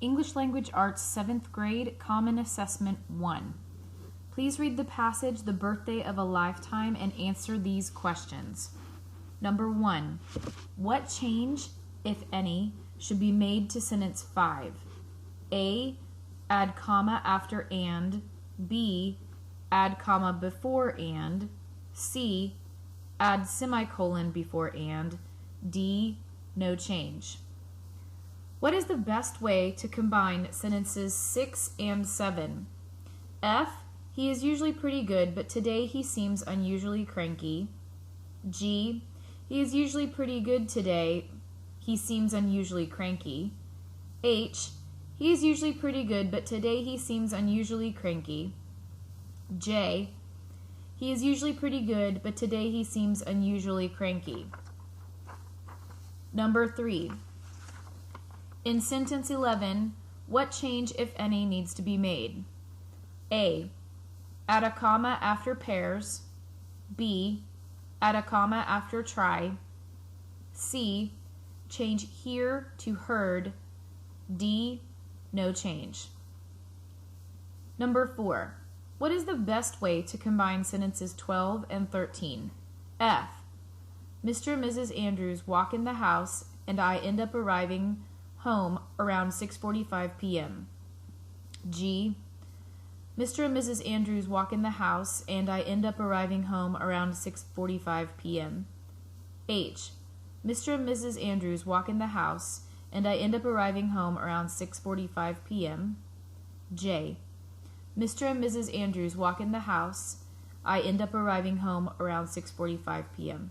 English Language Arts 7th Grade Common Assessment 1. Please read the passage, The Birthday of a Lifetime, and answer these questions. Number 1. What change, if any, should be made to sentence 5? A. Add comma after and. B. Add comma before and. C. Add semicolon before and. D. No change. What is the best way to combine sentences 6 and 7? F. He is usually pretty good, but today he seems unusually cranky. G. He is usually pretty good today. He seems unusually cranky. H. He is usually pretty good, but today he seems unusually cranky. J. He is usually pretty good, but today he seems unusually cranky. Number 3. In sentence 11, what change, if any, needs to be made? A. Add a comma after pairs. B. Add a comma after try. C. Change hear to heard. D. No change. Number 4. What is the best way to combine sentences 12 and 13? F. Mr. and Mrs. Andrews walk in the house and I end up arriving home around 6:45 p.m. G. Mr. and Mrs. Andrews walk in the house and I end up arriving home around 6:45 p.m. H. Mr. and Mrs. Andrews walk in the house and I end up arriving home around 6:45 p.m. J. Mr. and Mrs. Andrews walk in the house. I end up arriving home around 6:45 p.m.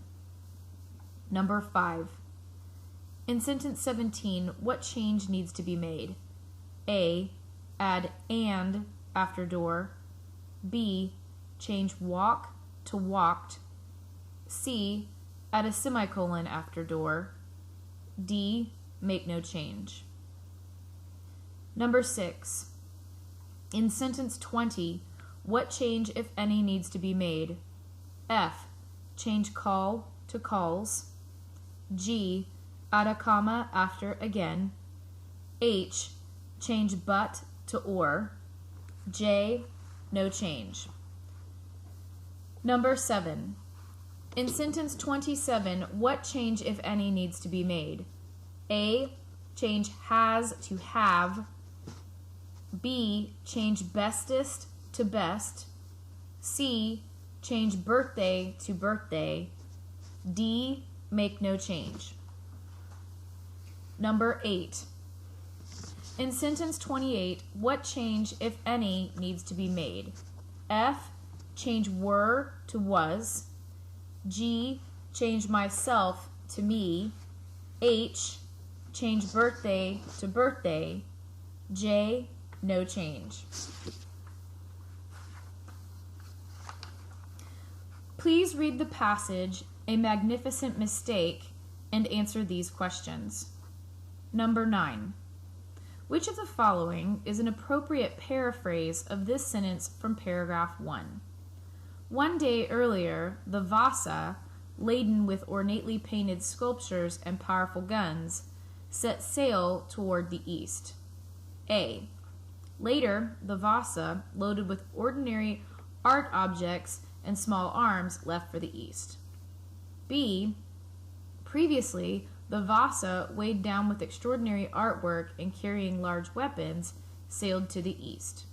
Number 5. In sentence 17, what change needs to be made? A. Add and after door. B. Change walk to walked. C. Add a semicolon after door. D. Make no change. Number 6. In sentence 20, what change, if any, needs to be made? F. Change call to calls. G. Add a comma after again. H. Change but to or. J. No change. Number 7. In sentence 27, what change, if any, needs to be made? A. Change has to have. B. Change bestest to best. C. Change birthday to birthday. D. Make no change. Number 8. In sentence 28, what change, if any, needs to be made? F. Change were to was. G. Change myself to me. H. Change birthday to birthday. J. No change. Please read the passage, A Magnificent Mistake, and answer these questions. Number 9. Which of the following is an appropriate paraphrase of this sentence from paragraph 1? One day earlier, the Vasa, laden with ornately painted sculptures and powerful guns, set sail toward the east. A. Later, the Vasa, loaded with ordinary art objects and small arms, left for the east. B. Previously, the Vasa, weighed down with extraordinary artwork and carrying large weapons, sailed to the east.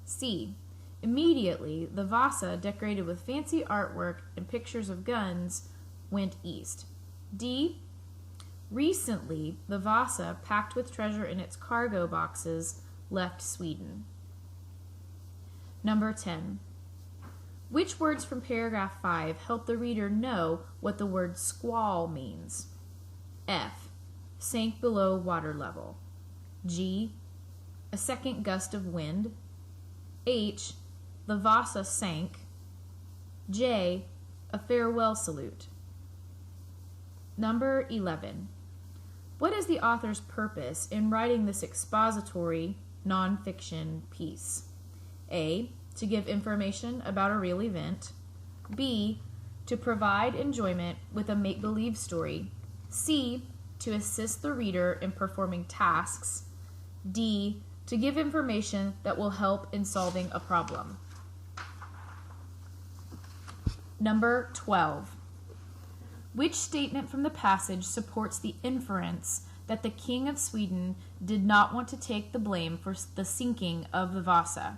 C. Immediately, the Vasa, decorated with fancy artwork and pictures of guns, went east. D. Recently, the Vasa, packed with treasure in its cargo boxes, left Sweden. Number 10. Which words from paragraph 5 help the reader know what the word squall means? F. Sank below water level. G. A second gust of wind. H. The Vasa sank. J. A farewell salute. Number 11. What is the author's purpose in writing this expository nonfiction piece? A. To give information about a real event. B. To provide enjoyment with a make-believe story. C. To assist the reader in performing tasks. D, to give information that will help in solving a problem. Number 12. Which statement from the passage supports the inference that the King of Sweden did not want to take the blame for the sinking of the Vasa?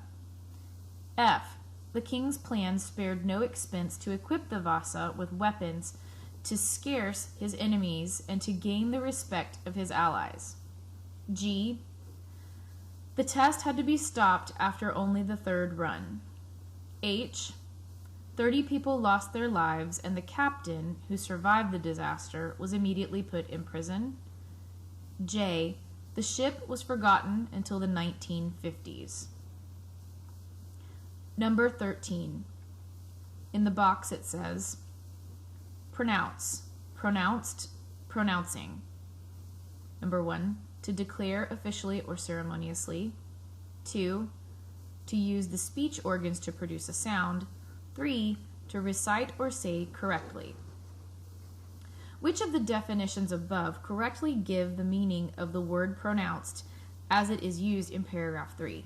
F. The king's plans spared no expense to equip the Vasa with weapons to scarce his enemies and to gain the respect of his allies. G. The test had to be stopped after only the third run. H. 30 people lost their lives, and the captain, who survived the disaster, was immediately put in prison. J. The ship was forgotten until the 1950s. Number 13. In the box it says, pronounce, pronounced, pronouncing. Number 1, to declare officially or ceremoniously. 2, to use the speech organs to produce a sound. 3, to recite or say correctly. Which of the definitions above correctly give the meaning of the word pronounced as it is used in paragraph 3?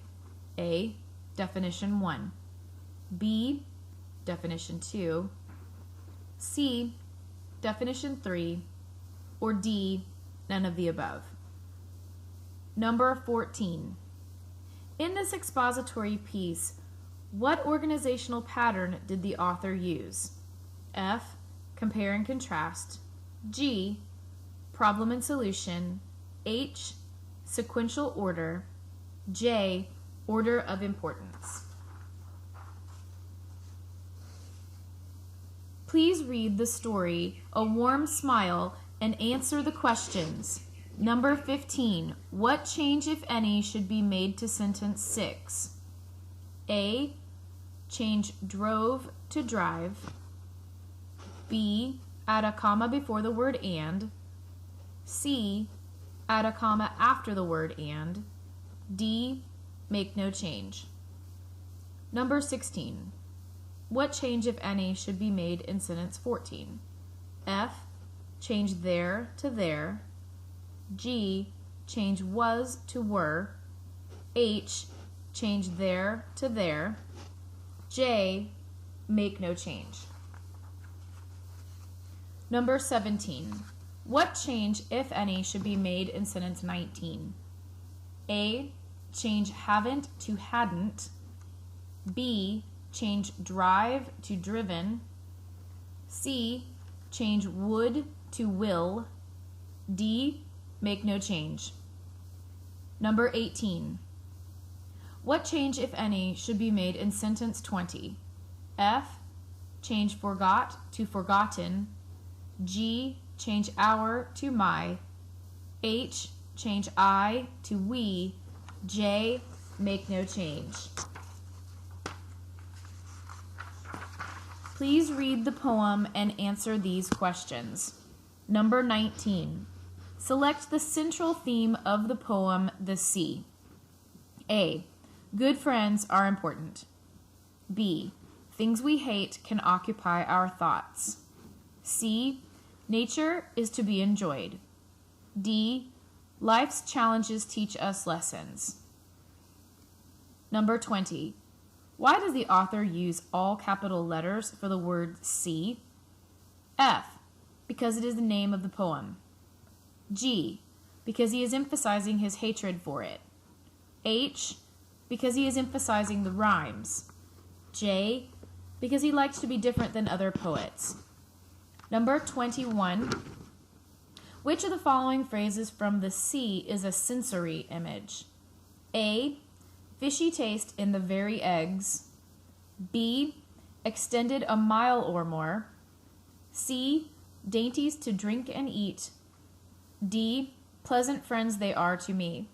A. Definition 1. B. Definition 2. C. Definition 3. Or D. None of the above. Number 14. In this expository piece, what organizational pattern did the author use? F. Compare and contrast. G. Problem and solution. H. Sequential order. J. Order of importance. Please read the story, A Warm Smile, and answer the questions. Number 15. What change, if any, should be made to sentence 6? A. Change drove to drive. B. Add a comma before the word and. C. Add a comma after the word and. D. Make no change. Number 16. What change, if any, should be made in sentence 14? F. Change there to there. G. Change was to were. H. Change there to there. J. Make no change. Number 17. What change, if any, should be made in sentence 19? A. Change haven't to hadn't. B. Change drive to driven. C. Change would to will. D. Make no change. Number 18. What change, if any, should be made in sentence 20? F. Change forgot to forgotten. G. Change our to my. H. Change I to we. J. Make no change. Please read the poem and answer these questions. Number 19. Select the central theme of the poem, The Sea. A. Good friends are important. B. Things we hate can occupy our thoughts. C. Nature is to be enjoyed. D. Life's challenges teach us lessons. Number 20. Why does the author use all capital letters for the word sea? F. Because it is the name of the poem. G. Because he is emphasizing his hatred for it. H. Because he is emphasizing the rhymes. J. Because he likes to be different than other poets. Number 21. Which of the following phrases from The Sea is a sensory image? A. Fishy taste in the very eggs. B. Extended a mile or more. C. Dainties to drink and eat. D. Pleasant friends they are to me.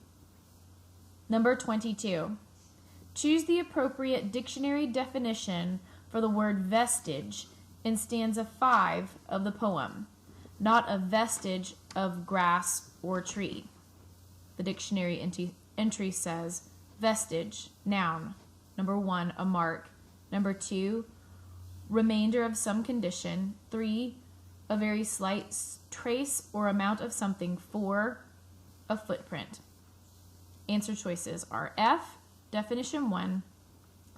Number 22. Choose the appropriate dictionary definition for the word vestige in stanza 5 of the poem, not a vestige of grass or tree. The dictionary entry says, vestige, noun. Number 1, a mark. Number 2, remainder of some condition. 3, a very slight trace or amount of something. 4, a footprint. answer choices are F, definition 1,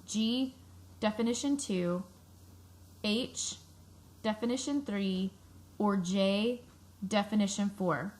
G, definition 2, H, definition 3, or J, definition 4.